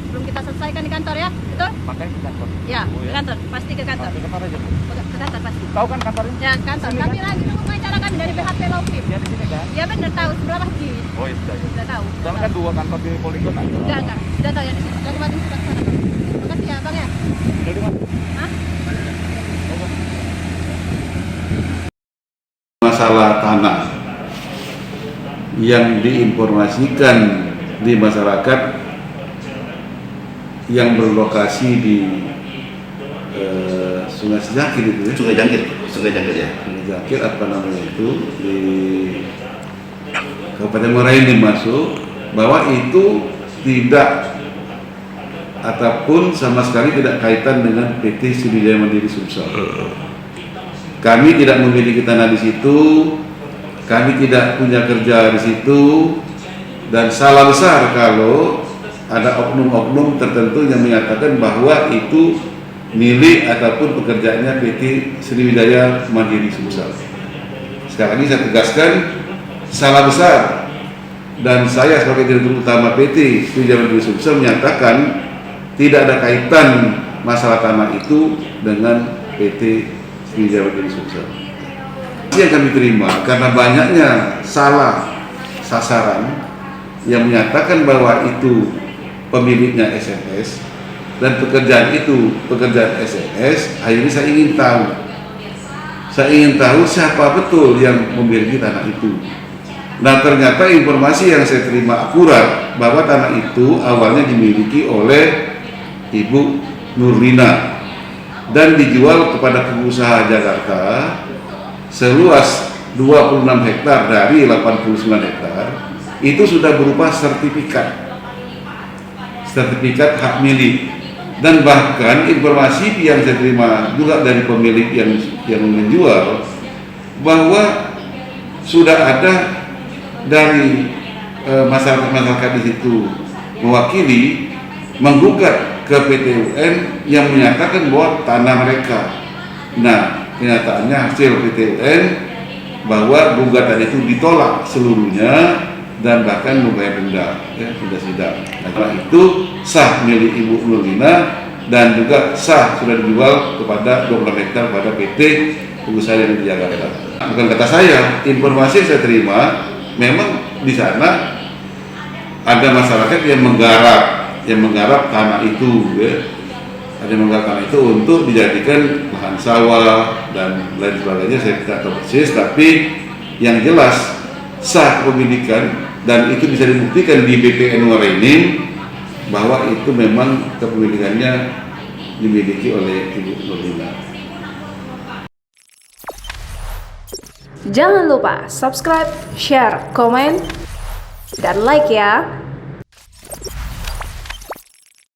Belum kita selesaikan di kantor ya, betul? Makanya ke kantor. Ya, ke kantor, pasti ke kantor. Ke kantor aja, Bu. Ke kantor pasti. Tahu kan kantornya? Ya, kantor. Kami lagi menunggu acara kami dari BHP Laufim. Ya di sini kan? Ya benar, tahu sebelah masjid. Oh iya sudah. Sudah tahu. Soalnya kan 2 kantor di Poligon ada. Enggak. Sudah tahu ya di sini. Saya kemarin sudah sana. Makasih ya, Bang ya. Udah di mana? Hah? Masalah tanah yang diinformasikan di masyarakat yang berlokasi di Sungai Sejakir itu ya? Sungai Jangkir ya. Sungai Sejakir apa namanya itu di Kabupaten Muara Enim masuk, bahwa itu tidak ataupun sama sekali tidak kaitan dengan PT Sriwijaya Mandiri Sumsel. Kami tidak memiliki tanah di situ, kami tidak punya kerja di situ, dan salah besar kalau ada oknum-oknum tertentu yang menyatakan bahwa itu milik ataupun pekerjaannya PT Sriwijaya Mandiri Sumsel. Sekali lagi saya tegaskan, salah besar, dan saya sebagai Direktur Utama PT Sriwijaya Mandiri Sumsel menyatakan tidak ada kaitan masalah tanah itu dengan PT Sriwijaya Mandiri Sumsel. Yang kami terima karena banyaknya salah sasaran yang menyatakan bahwa itu pemiliknya SNS dan pekerjaan itu pekerjaan SNS. Akhirnya saya ingin tahu siapa betul yang memiliki tanah itu. Nah, ternyata informasi yang saya terima akurat bahwa tanah itu awalnya dimiliki oleh Ibu Nurlina dan dijual kepada pengusaha Jakarta seluas 26 hektar dari 89 hektar. Itu sudah berupa sertifikat hak milik, dan bahkan informasi yang saya terima juga dari pemilik yang menjual bahwa sudah ada dari masyarakat di situ mewakili menggugat ke PT UN yang menyatakan bahwa tanah mereka. Nah, kenyataannya hasil PT UN bahwa gugatan itu ditolak seluruhnya dan bahkan membayar denda, ya, sudah sidang. Nah, setelah itu sah milik Ibu Nurlina dan juga sah sudah dijual kepada 20 hektar pada PT Pengusaha yang di Jakarta. Bukan kata saya, informasi yang saya terima memang di sana ada masyarakat yang menggarap tanah itu, ya. Ada yang menggarap tanah itu untuk dijadikan lahan sawah dan lain sebagainya. Saya tidak tahu persis, tapi yang jelas sah kepemilikan dan itu bisa dibuktikan di BPN Muara Enim bahwa itu memang kepemilikannya dimiliki oleh Ibu Nurlina. Jangan lupa subscribe, share, komen, dan like ya.